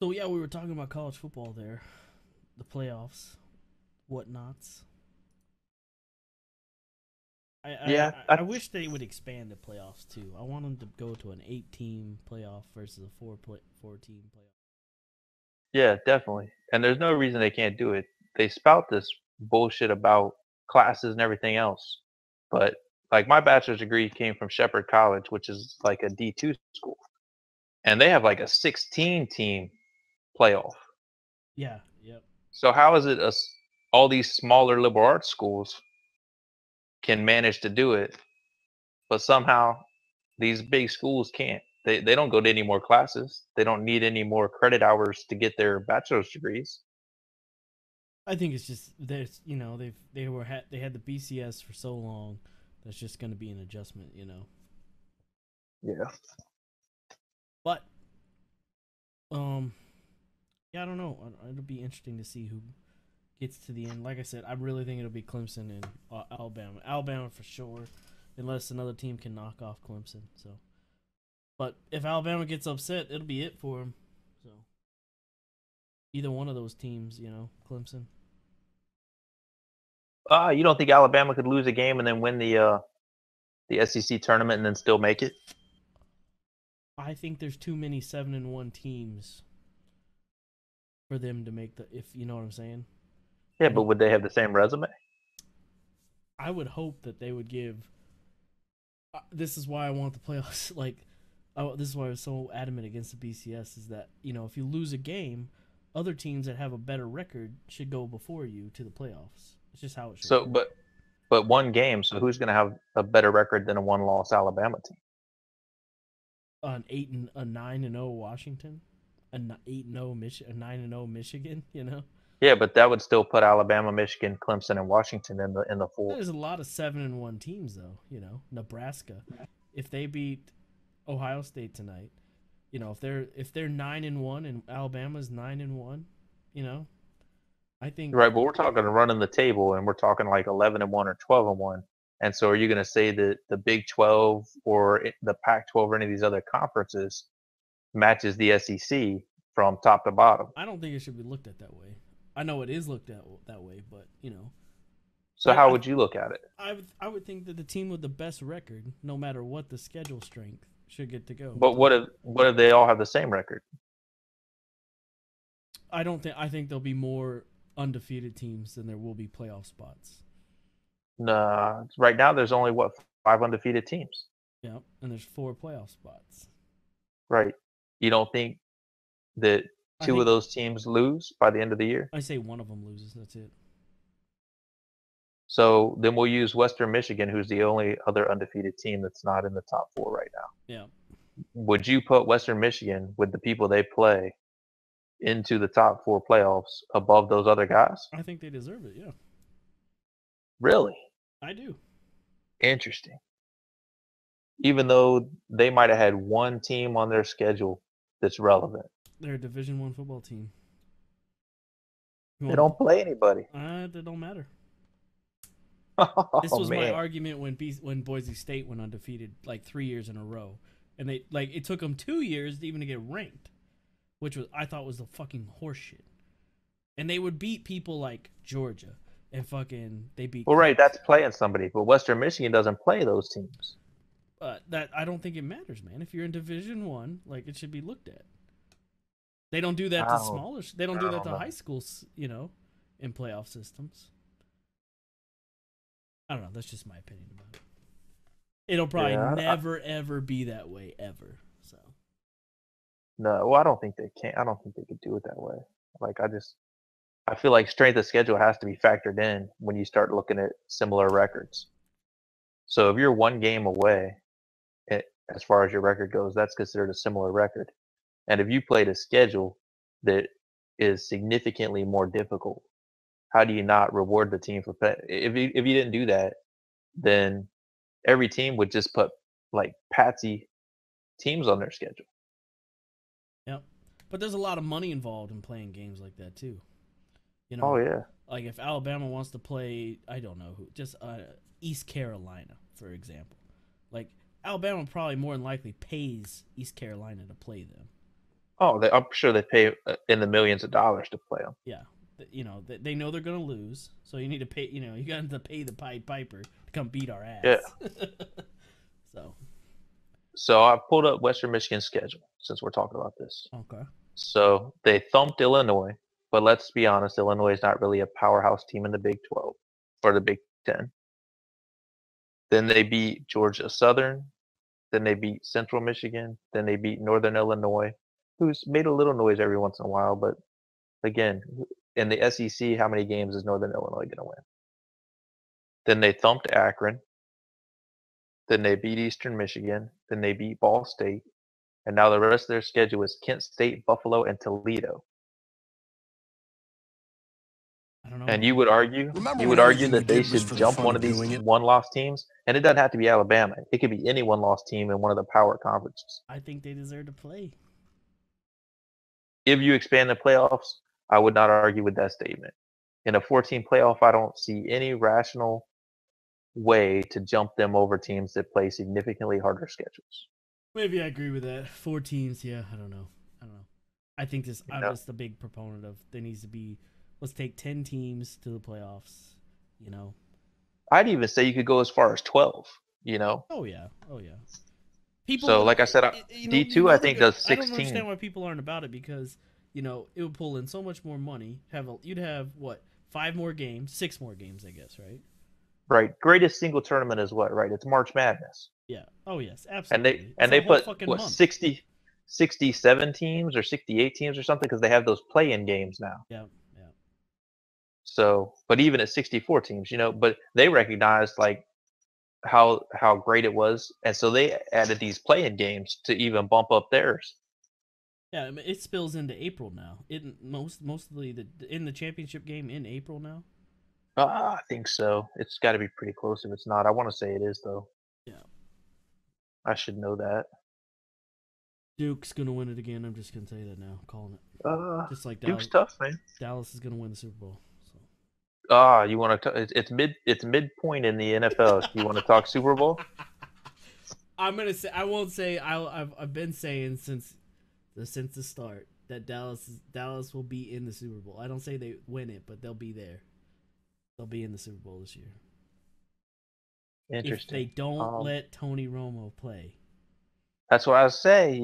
So yeah, we were talking about college football there, the playoffs, whatnots. I I Yeah, I wish they would expand the playoffs too. I want them to go to an 8-team playoff versus a four-team playoff. yeah, definitely. And there's no reason they can't do it. They spout this bullshit about classes and everything else, but like my bachelor's degree came from Shepherd College, which is like a D2 school, and they have like a 16 team playoff. Yeah, yep. So how is it all these smaller liberal arts schools can manage to do it, but somehow these big schools can't? They don't go to any more classes. They don't need any more credit hours to get their bachelor's degrees. I think it's just there's they had the BCS for so long. That's just going to be an adjustment. Yeah. But um, yeah, I don't know. It'll be interesting to see who gets to the end. Like I said, I really think it'll be Clemson and Alabama. Alabama for sure, unless another team can knock off Clemson. So, but if Alabama gets upset, it'll be it for them. So either one of those teams, Clemson. You don't think Alabama could lose a game and then win the SEC tournament and then still make it? I think there's too many 7-1 teams for them to make the. If you know what I'm saying. Yeah, I but don't. would they have the same resume? I would hope that they would give. This is why I want the playoffs. This is why I was so adamant against the BCS. Is that if you lose a game, other teams that have a better record should go before you to the playoffs. It's just how it should So, work. but one game. So who's going to have a better record than a one-loss Alabama team? An 9-0 Washington, an 8-0 Michigan, a 9-0 Michigan. Yeah, but that would still put Alabama, Michigan, Clemson, and Washington in the four. There's a lot of 7-1 teams though. Nebraska, if they beat Ohio State tonight, if they're 9-1 and Alabama's 9-1, you know, I think Right, but we're talking running the table, and we're talking like 11-1 or 12-1. And so, are you going to say that the Big 12 or the Pac 12 or any of these other conferences matches the SEC from top to bottom? I don't think it should be looked at that way. I know it is looked at that way, but So, I how I would you look at it? I would think that the team with the best record, no matter what the schedule strength, should get to go But to the. what if they all have the same record? I think there'll be more undefeated teams than there will be playoff spots. Nah, right now there's only what, five undefeated teams, Yeah, and there's four playoff spots. right? You don't think that I two of think those teams lose by the end of the year? I say one of them loses. That's it. So then we'll use Western Michigan, who's the only other undefeated team that's not in the top four right now. Yeah, Would you put Western Michigan with the people they play into the top four playoffs above those other guys? I think they deserve it. Yeah, Really? I do. Interesting. Even though they might have had one team on their schedule that's relevant. They're a Division 1 football team. You They want don't play anybody. that don't matter. This Oh was my man. argument when Boise State went undefeated like 3 years in a row, and it took them 2 years even to get ranked, which I thought was the fucking horseshit. And they would beat people like Georgia, and fucking they beat Well, right, Clemson. that's playing somebody, but Western Michigan doesn't play those teams. That I don't think it matters, man. If you're in Division 1, like it should be looked at. They don't do that I to don't, smaller. They don't do I that don't to high know. schools, in playoff systems. I don't know. That's just my opinion about it. It'll probably Yeah, never ever be that way ever. So no. Well, I don't think they can. I don't think they could do it that way. Like, I feel like strength of schedule has to be factored in when you start looking at similar records. So if you're one game away, as far as your record goes, that's considered a similar record. And if you played a schedule that is significantly more difficult, how do you not reward the team for if you didn't do that, then every team would just put like patsy teams on their schedule. yep. But there's a lot of money involved in playing games like that too. You Oh know, yeah. like if Alabama wants to play, I don't know who, just East Carolina, for example. Like Alabama probably more than likely pays East Carolina to play them. Oh, I'm sure they pay in the millions of dollars to play them. Yeah, they know they're gonna lose, so you need to pay. You got to pay the Pied Piper to come beat our Yeah. ass. So So I pulled up Western Michigan's schedule since we're talking about this. okay, So they thumped Illinois, but let's be honest, Illinois is not really a powerhouse team in the Big 12 or the Big 10. Then they beat Georgia Southern. Then they beat Central Michigan. Then they beat Northern Illinois, who's made a little noise every once in a while. But again, in the SEC, how many games is Northern Illinois going to win? Then they thumped Akron. Then they beat Eastern Michigan. Then they beat Ball State. And now the rest of their schedule is Kent State, Buffalo, and Toledo. I don't know. And you would argue that they should jump one of these one-loss teams, and it doesn't have to be Alabama. It could be any one-loss team in one of the power conferences. I think they deserve to play. If you expand the playoffs, I would not argue with that statement. In a 14 playoff, I don't see any rational way to jump them over teams that play significantly harder schedules. Maybe I agree with that. 4 teams, yeah. I don't know. I think this. I'm just a big proponent of there needs to be. Let's take 10 teams to the playoffs. I'd even say you could go as far as 12. Oh yeah. People. So, like I said, D2 I think does 16. I don't understand why people aren't about it because it would pull in so much more money. You'd have what 5 more games, 6 more games, I guess, right? Right. Greatest single tournament is what? Right. It's March Madness. Yeah. Oh yes, absolutely. And they put what 67 teams or 68 teams or something because they have those play-in games now. Yeah. So, but even at 64 teams, but they recognized like how great it was, and so they added these play-in games to even bump up theirs. Yeah, I mean, it spills into April now. Mostly in the championship game in April now. I think so. It's got to be pretty close. If it's not, I want to say it is though. Yeah. I should know that. Duke's gonna win it again. I'm just gonna tell you that now. I'm calling it. Just like Duke's tough, man. Dallas is gonna win the Super Bowl. You want to? It's midpoint in the NFL. You want to talk Super Bowl? I'm gonna say. I won't say. I've been saying since the start that Dallas will be in the Super Bowl. I don't say they win it, but they'll be there. They'll be in the Super Bowl this year. Interesting. If they don't let Tony Romo play. That's what I say.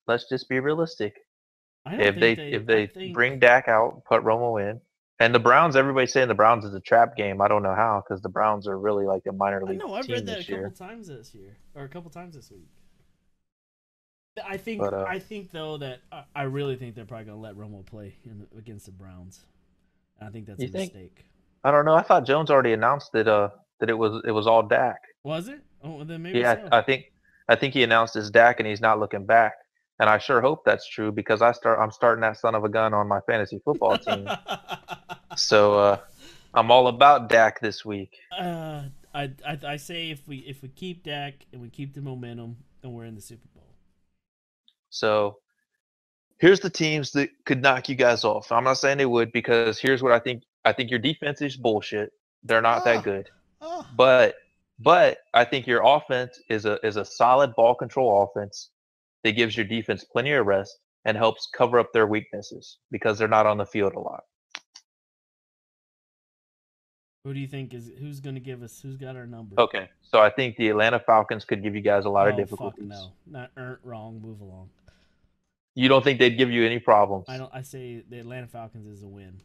Let's just be realistic. If they bring Dak out, put Romo in, and the Browns, everybody's saying the Browns is a trap game. I don't know how because the Browns are really like a minor league. I know. I've read that a couple times this week. I think though that I really think they're probably gonna let Romo play against the Browns. I think that's a mistake. I don't know. I thought Jones already announced that it was all Dak. Was it? Oh, then maybe. Yeah, so. I think he announced his Dak and he's not looking back. And I sure hope that's true because I'm starting that son of a gun on my fantasy football team. So I'm all about Dak this week. I say if we keep Dak and we keep the momentum, then we're in the Super Bowl. So here's the teams that could knock you guys off. I'm not saying they would because here's what I think. I think your defense is bullshit. They're not that good. But I think your offense is a solid ball control offense that gives your defense plenty of rest and helps cover up their weaknesses because they're not on the field a lot. Who do you think who's going to give us? Who's got our number? Okay, so I think the Atlanta Falcons could give you guys a lot of difficulties. Fuck no, not wrong. Move along. You don't think they'd give you any problems? I don't. I say the Atlanta Falcons is a win.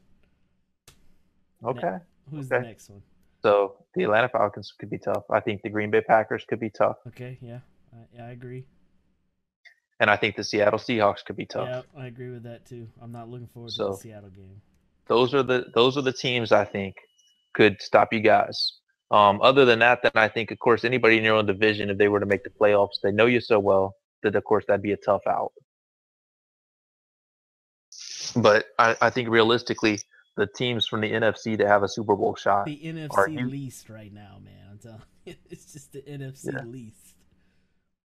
Okay. Who's the next one? So the Atlanta Falcons could be tough. I think the Green Bay Packers could be tough. Okay, yeah, I agree. And I think the Seattle Seahawks could be tough. Yeah, I agree with that too. I'm not looking forward to the Seattle game. Those are the teams I think could stop you guys. Other than that, then I think, of course, anybody in your own division, if they were to make the playoffs, they know you so well that, of course, that'd be a tough out. But I think realistically, the teams from the NFC that have a Super Bowl shot. The NFC least right now, man. I'm telling you, it's just the NFC least.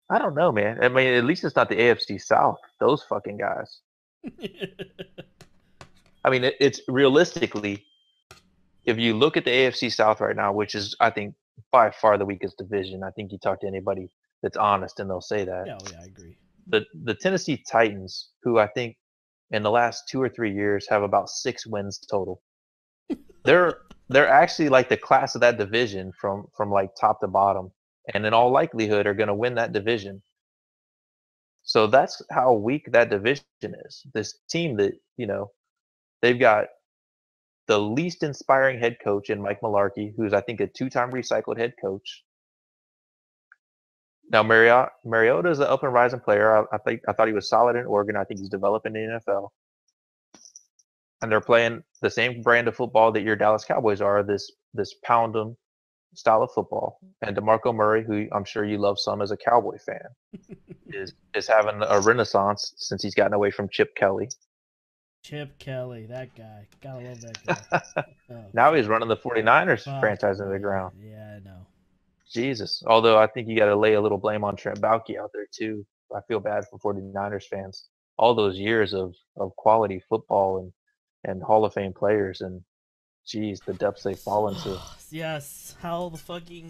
I don't know, man. I mean, at least it's not the AFC South. Those fucking guys. I mean, it's realistically, if you look at the AFC South right now, which is, I think, by far the weakest division. I think you talk to anybody that's honest and they'll say that. Yeah, I agree. the Tennessee Titans, who I think in the last 2 or 3 years have about 6 wins total. They're actually like the class of that division from like top to bottom, and in all likelihood are going to win that division. So that's how weak that division is. This team that they've got the least inspiring head coach in Mike Mularkey, who's I think a 2-time recycled head coach. Now Mariota is an up and rising player. I thought he was solid in Oregon. I think he's developing in the NFL. And they're playing the same brand of football that your Dallas Cowboys are, this pound 'em style of football. And DeMarco Murray, who I'm sure you love some as a Cowboy fan, is having a renaissance since he's gotten away from Chip Kelly. Chip Kelly, that guy. Gotta love that guy. Oh, Now he's running the 49ers fuck, franchise into the ground. Yeah, I know. Jesus. Although I think you got to lay a little blame on Trent Baalke out there too. I feel bad for 49ers fans. All those years of quality football and Hall of Fame players, and geez, the depths they've fallen to. Yes, how the fucking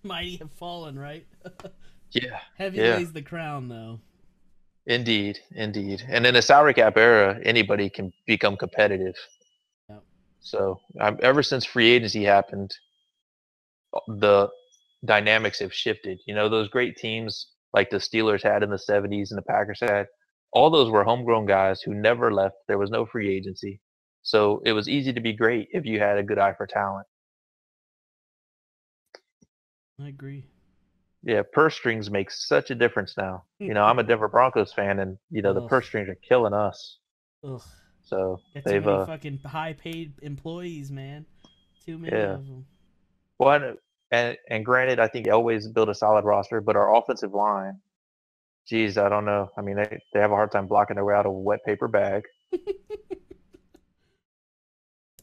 mighty have fallen, right? Yeah. Heavy yeah. lays the crown, though. Indeed. And in a salary cap era, anybody can become competitive. Yep. So ever since free agency happened, the dynamics have shifted. Those great teams like the Steelers had in the 70s and the Packers had, all those were homegrown guys who never left. There was no free agency. So it was easy to be great if you had a good eye for talent. I agree. Yeah, purse strings make such a difference now. I'm a Denver Broncos fan, and the purse strings are killing us. Ugh. So Got they've too many fucking high-paid employees, man. Too many of them. Well, and granted, I think Elway's built a solid roster, but our offensive line, geez, I don't know. I mean, they have a hard time blocking their way out of a wet paper bag.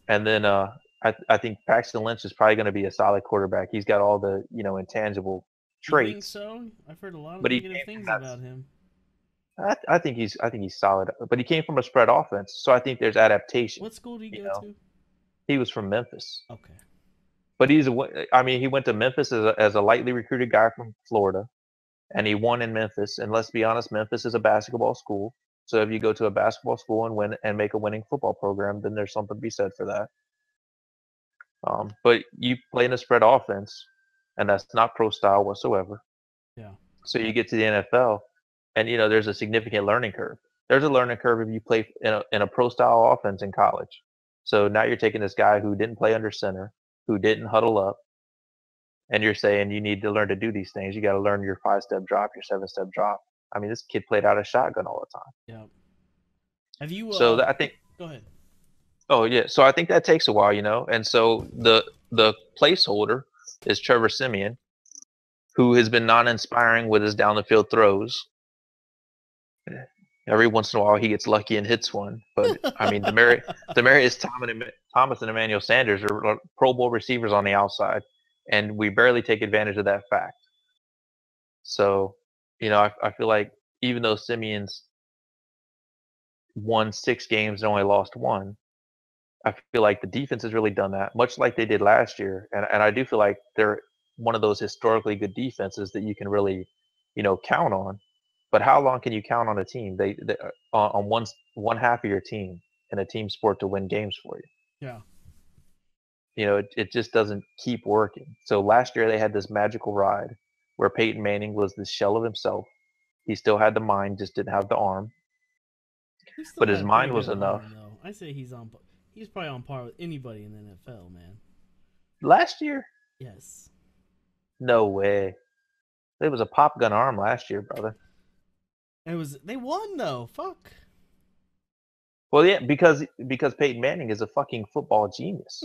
And then I think Paxton Lynch is probably going to be a solid quarterback. He's got all the intangible traits. You think so? I've heard a lot of but negative things about him. I think he's solid, but he came from a spread offense, so I think there's adaptation. What school did he go to? He was from Memphis. Okay. But he went to Memphis as a lightly recruited guy from Florida, and he won in Memphis. And let's be honest, Memphis is a basketball school. So if you go to a basketball school and win and make a winning football program, then there's something to be said for that. But you play in a spread offense, and that's not pro style whatsoever. Yeah. So you get to the NFL, and there's a significant learning curve. There's a learning curve if you play in a pro style offense in college. So now you're taking this guy who didn't play under center, who didn't huddle up, and you're saying you need to learn to do these things. You got to learn your 5-step drop, your 7-step drop. I mean, this kid played out of shotgun all the time. Yeah. Have you? So I think. Go ahead. Oh yeah, so I think that takes a while, and so the placeholder is Trevor Siemian, who has been non-inspiring with his down the field throws. Every once in a while, he gets lucky and hits one. But I mean, Demaryius Thomas and Emmanuel Sanders are Pro Bowl receivers on the outside, and we barely take advantage of that fact. So, I feel like even though Siemian's won 6 games and only lost 1, I feel like the defense has really done that, much like they did last year. And I do feel like they're one of those historically good defenses that you can really, count on. But how long can you count on a team? They on one half of your team in a team sport to win games for you. Yeah. It just doesn't keep working. So last year they had this magical ride where Peyton Manning was the shell of himself. He still had the mind, just didn't have the arm. But his mind was enough. Arm, I say he's probably on par with anybody in the NFL, man. Last year? Yes. No way. It was a pop gun arm last year, brother. They won though. Fuck. Well, yeah, because Peyton Manning is a fucking football genius.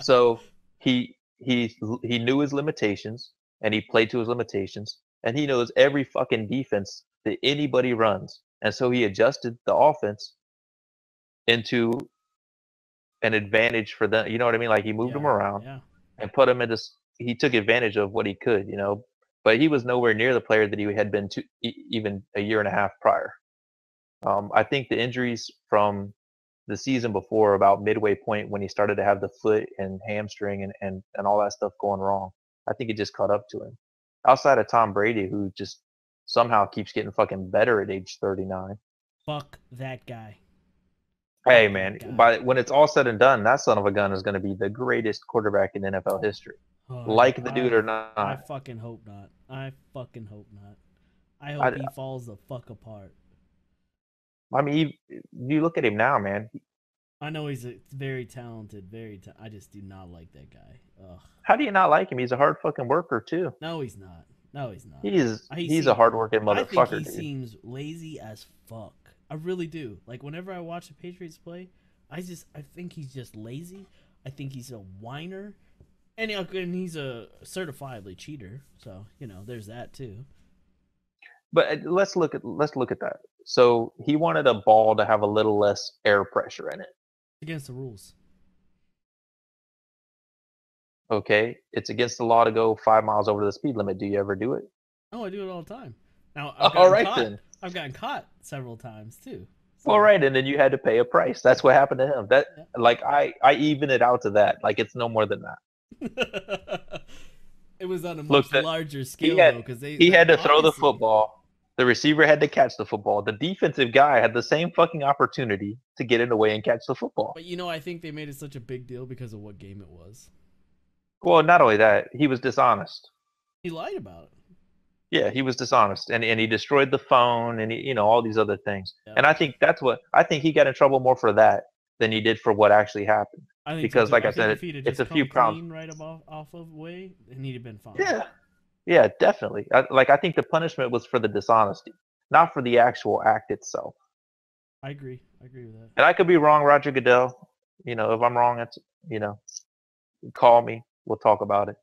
So he knew his limitations and he played to his limitations, and he knows every fucking defense that anybody runs, and so he adjusted the offense into an advantage for them. You know what I mean? Like he moved them around and put them into. He took advantage of what he could, but he was nowhere near the player that he had been to even a year and a half prior. I think the injuries from the season before, about midway point when he started to have the foot and hamstring and all that stuff going wrong, I think it just caught up to him. Outside of Tom Brady, who just somehow keeps getting fucking better at age 39. Fuck that guy. Hey Fuck man, that guy. by when it's all said and done, that son of a gun is going to be the greatest quarterback in NFL history. Like the dude or not. I fucking hope not. I fucking hope not. I hope I, he falls the fuck apart. I mean, you look at him now, man. I know he's very talented, I just do not like that guy. Ugh. How do you not like him? He's a hard fucking worker too. No, he's not. No, he's not. He's a hard working motherfucker. I think he dude. seems lazy as fuck. I really do. Like whenever I watch the Patriots play, I think he's just lazy. I think he's a whiner, and he's a certifiably cheater. So there's that too. But let's look at that. So he wanted a ball to have a little less air pressure in it. Against the rules. Okay, it's against the law to go 5 miles over the speed limit. Do you ever do it? Oh, I do it all the time. Now, then. I've gotten caught several times too. So. All right, and then you had to pay a price. That's what happened to him. Like I even it out to that. Like it's no more than that. It was on a much larger scale though, because he had to throw the football. The receiver had to catch the football. The defensive guy had the same fucking opportunity to get in the way and catch the football. But I think they made it such a big deal because of what game it was. Well, not only that, he was dishonest. He lied about it. Yeah, he was dishonest, and he destroyed the phone, and all these other things. Yeah. And I think he got in trouble more for that than he did for what actually happened. I think because, like I said, it's a few pounds right off of way, and he'd have been fine. Yeah, definitely. I think the punishment was for the dishonesty, not for the actual act itself. I agree with that. And I could be wrong, Roger Goodell. If I'm wrong, it's call me. We'll talk about it.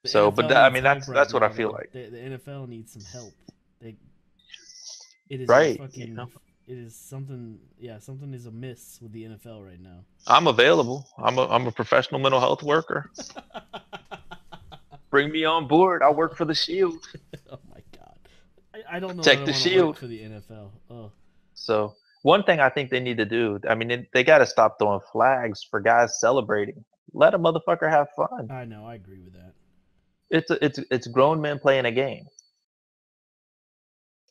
So, but that's what I feel like. The NFL needs some help. It is right. Fucking. It is something. Yeah, something is amiss with the NFL right now. I'm available. I'm a professional mental health worker. Bring me on board. I'll work for the Shield. Oh my god, I don't know. Protect the Shield for the NFL. Oh. So one thing I think they need to do. I mean, they got to stop throwing flags for guys celebrating. Let a motherfucker have fun. I know. I agree with that. It's grown men playing a game.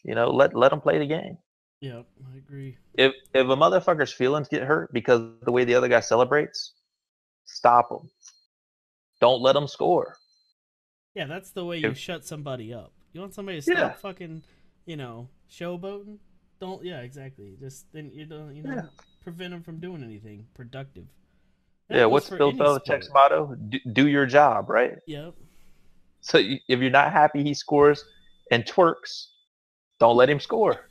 Let them play the game. Yeah, I agree. If a motherfucker's feelings get hurt because of the way the other guy celebrates, stop him. Don't let him score. Yeah, that's the way you shut somebody up. You want somebody to stop fucking, showboating? Don't. Yeah, exactly. Just then prevent them from doing anything productive. What's Bill Belichick's motto? Do your job, right? Yep. So if you're not happy he scores and twerks, don't let him score.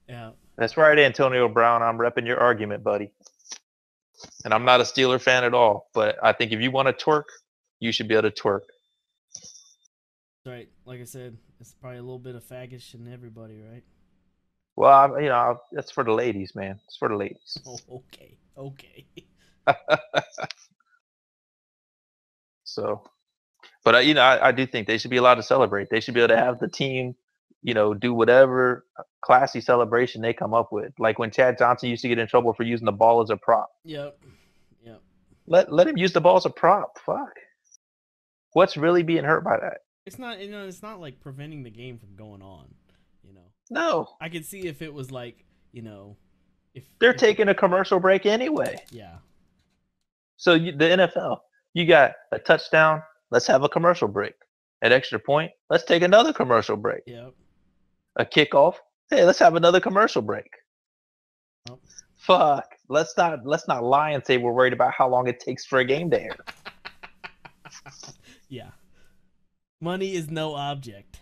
Yeah. That's right, Antonio Brown. I'm repping your argument, buddy. And I'm not a Steeler fan at all, but I think if you want to twerk, you should be able to twerk. Right. Like I said, it's probably a little bit of faggish in everybody, right? Well, that's for the ladies, man. It's for the ladies. Oh, okay. So, but I do think they should be allowed to celebrate. They should be able to have the team, do whatever classy celebration they come up with. Like when Chad Johnson used to get in trouble for using the ball as a prop. Yep. Let him use the ball as a prop. Fuck. What's really being hurt by that? It's not. It's not like preventing the game from going on. No. I could see if it was like if they're taking a commercial break anyway. Yeah. So the NFL, you got a touchdown. Let's have a commercial break. An extra point. Let's take another commercial break. Yep. A kickoff. Hey, let's have another commercial break. Oh. Fuck. Let's not lie and say we're worried about how long it takes for a game to air. Yeah. Money is no object.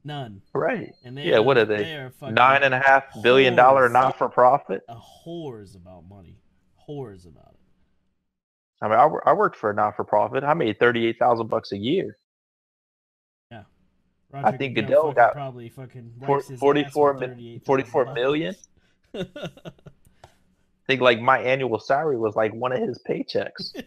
None. Right. And what are they? $9.5 billion not for profit. Whores about money. Whores about it. I mean, I worked for a not for profit. I made $38,000 a year. Yeah. Roger, I think Goodell got probably fucking 44 million. I think like my annual salary was like one of his paychecks.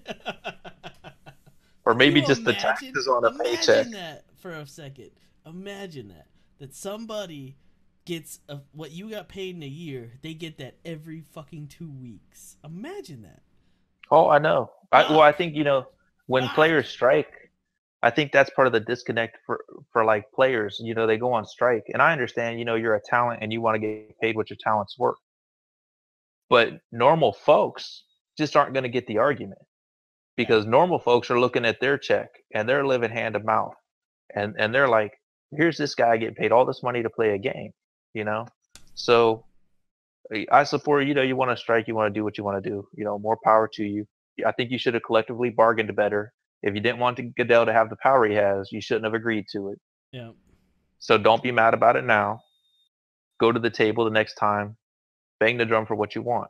Or maybe just the taxes on a paycheck. Imagine that for a second. Imagine that somebody gets what you got paid in a year, they get that every fucking 2 weeks. Imagine that. Oh, I know. I think when players strike, I think that's part of the disconnect for like players. You know, they go on strike, and I understand. You know, you're a talent and you want to get paid what your talent's worth. But normal folks just aren't going to get the argument because normal folks are looking at their check and they're living hand to mouth, and they're like, here's this guy getting paid all this money to play a game. You know, so I support. You know, you want to strike, you want to do what you want to do. You know, more power to you. I think you should have collectively bargained better. If you didn't want Goodell to have the power he has, you shouldn't have agreed to it. Yeah. So don't be mad about it now. Go to the table the next time. Bang the drum for what you want.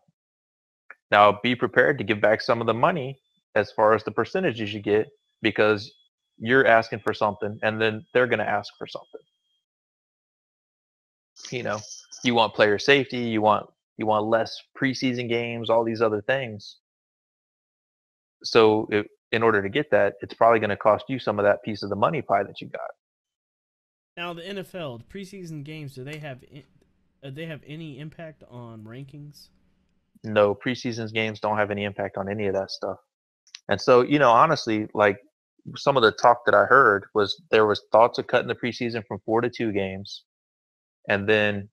Now be prepared to give back some of the money as far as the percentages you get because you're asking for something and then they're going to ask for something. You know, you want player safety, you want less preseason games, all these other things. So in order to get that, it's probably going to cost you some of that piece of the money pie that you got. Now the NFL, the preseason games, do they have any impact on rankings? No, preseason games don't have any impact on any of that stuff. And so, you know, honestly, like some of the talk that I heard was there was thoughts of cutting the preseason from 4 to 2 games and then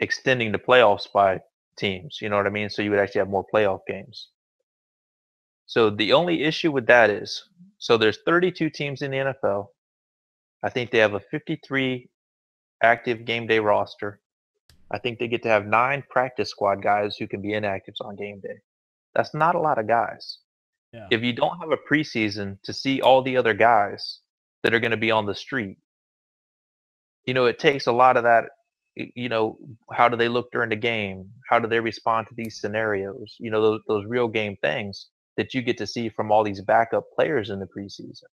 extending the playoffs by teams, you know what I mean? So you would actually have more playoff games. So the only issue with that is, so there's 32 teams in the NFL. I think they have a 53 active game day roster. I think they get to have 9 practice squad guys who can be inactives on game day. That's not a lot of guys. Yeah. If you don't have a preseason to see all the other guys that are going to be on the street, you know, it takes a lot of that. You know, how do they look during the game? How do they respond to these scenarios? You know, those real game things that you get to see from all these backup players in the preseason.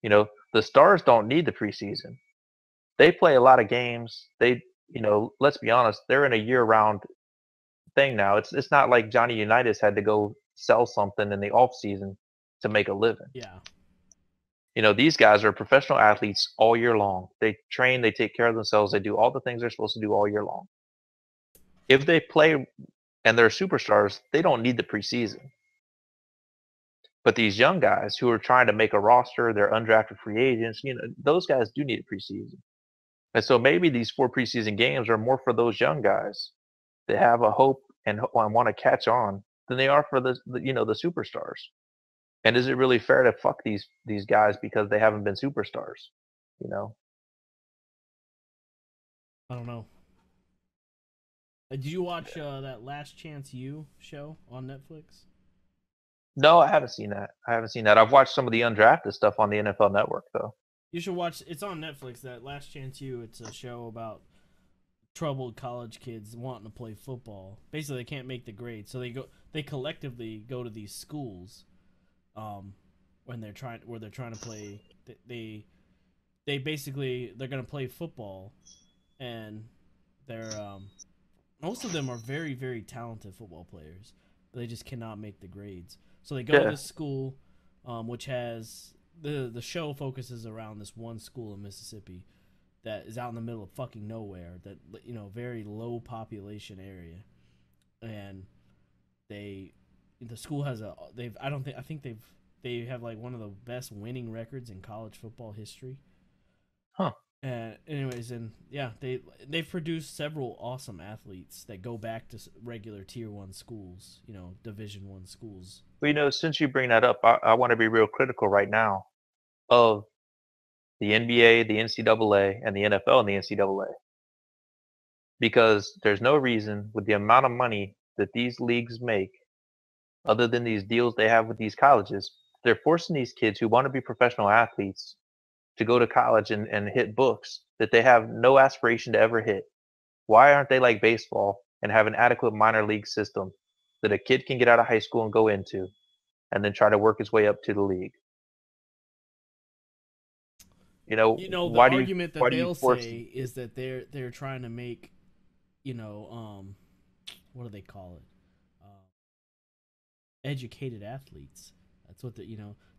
You know, the stars don't need the preseason. They play a lot of games. They, you know, let's be honest, they're in a year-round thing now. It's not like Johnny Unitas had to go sell something in the off season to make a living. Yeah. You know, these guys are professional athletes all year long. They train, they take care of themselves, they do all the things they're supposed to do all year long. If they play and they're superstars, they don't need the preseason. But these young guys who are trying to make a roster, they're undrafted free agents, you know, those guys do need a preseason. And so maybe these 4 preseason games are more for those young guys that have a hope and want to catch on than they are for the you know, the superstars. And is it really fair to fuck these guys because they haven't been superstars? You know? I don't know. Did you watch that Last Chance U show on Netflix? No, I haven't seen that. I've watched some of the undrafted stuff on the NFL Network though. You should watch. It's on Netflix. That Last Chance U. It's a show about troubled college kids wanting to play football. Basically, they can't make the grade, so they collectively go to these schools, when they're trying to play. They basically they're gonna play football, and they're most of them are very, very talented football players, but they just cannot make the grades. So they go to this school, which has the show focuses around this one school in Mississippi that is out in the middle of fucking nowhere, that, you know, very low population area, and the school has they have like one of the best winning records in college football history. Huh. Anyways, and yeah, they've produced several awesome athletes that go back to regular Tier 1 schools, you know, Division 1 schools. Well, you know, since you bring that up, I want to be real critical right now of the NBA, the NCAA, and the NFL and the NCAA. Because there's no reason with the amount of money that these leagues make, other than these deals they have with these colleges, they're forcing these kids who want to be professional athletes to go to college and hit books that they have no aspiration to ever hit. Why aren't they like baseball and have an adequate minor league system that a kid can get out of high school and go into and then try to work his way up to the league? You know, the argument that they'll say is that they're trying to make, you know, what do they call it? Educated athletes. That's what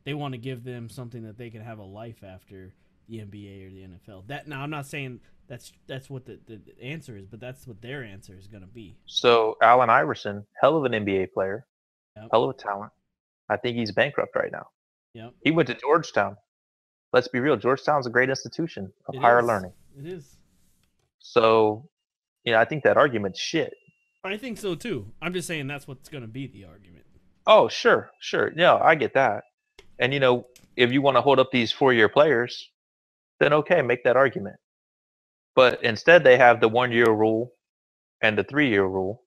they want to give them something that they can have a life after the NBA or the NFL. That now I'm not saying that's what the answer is, but that's what their answer is going to be. So Allen Iverson, hell of an NBA player, hell of a talent. I think he's bankrupt right now. Yep. He went to Georgetown. Let's be real. Georgetown's a great institution of It higher is. learning. It is. So, I think that argument's shit. I think so too. I'm just saying that's what's going to be the argument. Oh, sure, sure. Yeah, I get that. And if you want to hold up these 4-year players, then okay, make that argument. But instead, they have the 1-year rule and the 3-year rule,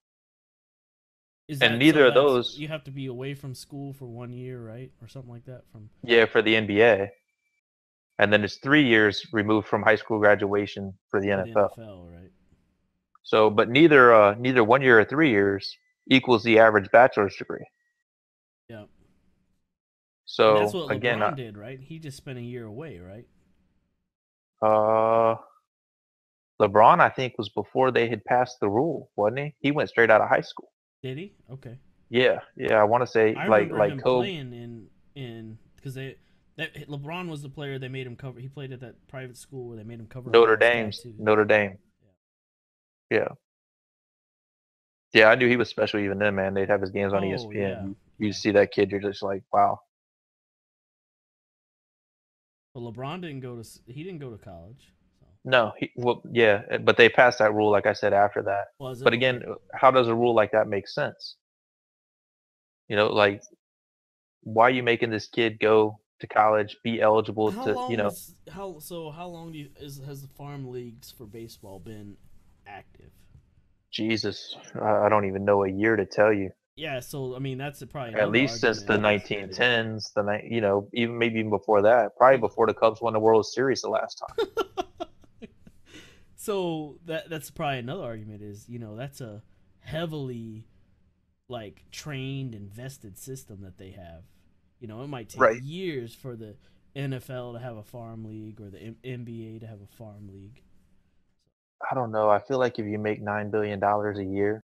Is and that so? neither of That's those, you have to be away from school for 1 year, right, or something like that. From yeah, for the NBA, and then it's 3 years removed from high school graduation for the the NFL. NFL, right? So, but neither 1 year or 3 years equals the average bachelor's degree. Yeah. And that's So what again, LeBron did, right? He just spent a year away, right? uh, LeBron, I think, was before they had passed the rule, wasn't he? He went straight out of high school. Did he? Okay. Yeah, yeah. I want to say I like remember like him Kobe, playing in because that LeBron was the player they made him cover. He played at that private school where they made him cover Notre girls' Dame's tattoos. Notre Dame. Yeah, yeah. I knew he was special even then, man. They'd have his games on Oh ESPN. yeah, You yeah. see that kid, you're just like, wow. But LeBron didn't go to he didn't go to college. So No, well, yeah, but they passed that rule, like I said, after that. was it But okay? again, how does a rule like that make sense? Like why are you making this kid go to college, be eligible How to, long is how long has the farm leagues for baseball been active? Jesus, I don't even know a year to tell you. Yeah, so I mean that's probably At another least since argument the is 1910s, even maybe even before that, probably well, before the Cubs won the World Series the last time. so that's probably another argument is that's a heavily like trained invested system that they have. It might take Right. years for the NFL to have a farm league or the NBA to have a farm league. I don't know. I feel like if you make $9 billion a year,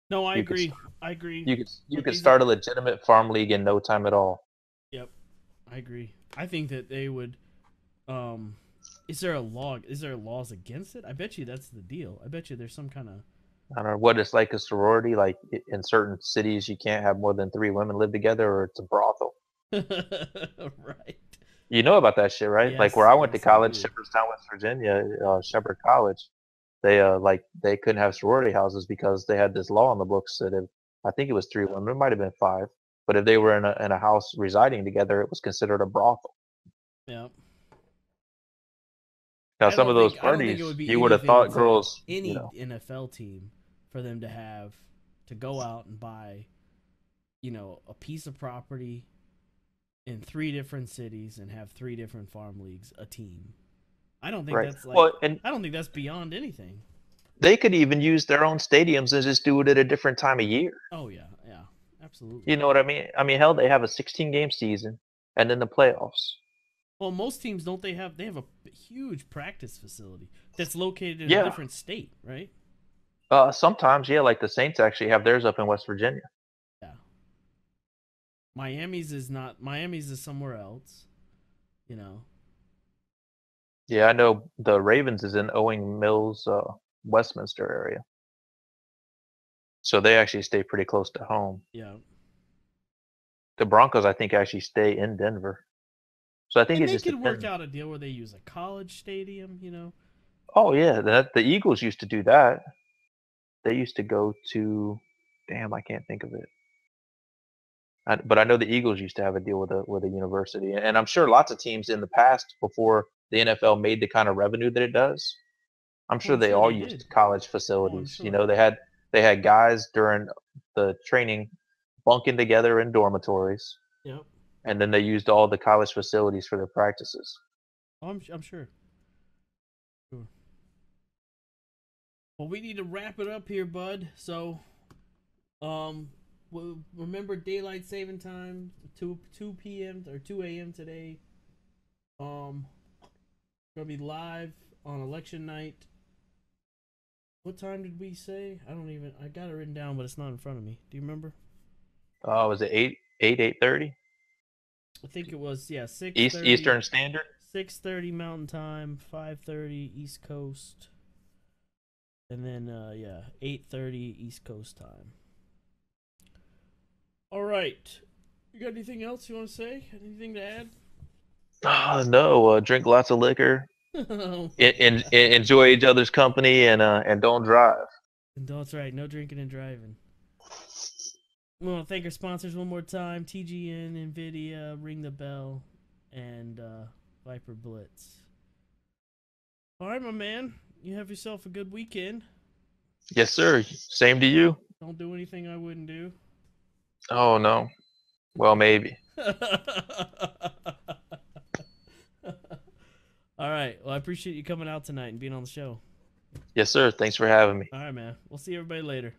No, I you could agree. start, I agree. you But could these are start a legitimate farm league in no time at all. yep. I agree. I think that they would um is there a law is there laws against it? I bet you that's the deal. I bet you there's some kind of I don't know what it's like a sorority. Like in certain cities, you can't have more than 3 women live together, or it's a brothel. right. You know about that shit, right? Like where Yes, I went to yes I college, do. Shepherdstown, West Virginia, Shepherd College. They couldn't have sorority houses because they had this law on the books that if I think it was 3 women, it might have been 5, but if they were in a house residing together, it was considered a brothel. Yeah. Now some of those I don't think it parties, would be you would have anything thought to girls, any NFL team for them to have to go out and buy, a piece of property in 3 different cities and have 3 different farm leagues a team. I don't think right? that's like Well, and I don't think that's beyond anything. they could even use their own stadiums and just do it at a different time of year. Oh yeah, yeah. Absolutely. You know what I mean? I mean, hell, they have a 16-game season and then the playoffs. Well, most teams don't they have a huge practice facility that's located in a Yeah. different state, right? Sometimes, yeah, like the Saints actually have theirs up in West Virginia. Yeah. Miami's is not Miami's is somewhere else, you know. Yeah, I know the Ravens is in Owing Mills, Westminster area. So they actually stay pretty close to home. Yeah. The Broncos, I think, actually stay in Denver. So I think And it they just could work depends. out a deal where they use a college stadium. Oh yeah, the Eagles used to do that. They used to go to, damn, I can't think of it. But I know the Eagles used to have a deal with a university, and I'm sure lots of teams in the past before the NFL made the kind of revenue that it does. I'm Oh, sure I'm they sure all they did. used college Oh, I'm facilities. sure. They had guys during the training bunking together in dormitories, Yep. and then they used all the college facilities for their practices. Oh, I'm sure. Sure. Well, we need to wrap it up here, bud. So, remember daylight saving time, 2 p.m. or 2 a.m. today. Gonna be live on election night. What time did we say? I got it written down, but it's not in front of me. Do you remember? Was it 8:30 I think it was, yeah, Eastern Standard? 6:30 Mountain Time, 5:30 East Coast, and then yeah, 8:30 East Coast time. All right, You got anything else you want to say? Anything to add? No, drink lots of liquor, Oh and enjoy each other's company, and don't drive. that's right. No drinking and driving. We want to thank our sponsors one more time: TGN, Nvidia, Ring the Bell, and Viper Blitz. All right, my man. You have yourself a good weekend. Yes, sir. Same to you. Don't do anything I wouldn't do. Oh no. Well, maybe. All right. Well, I appreciate you coming out tonight and being on the show. Yes, sir. Thanks for having me. All right, man. We'll see everybody later.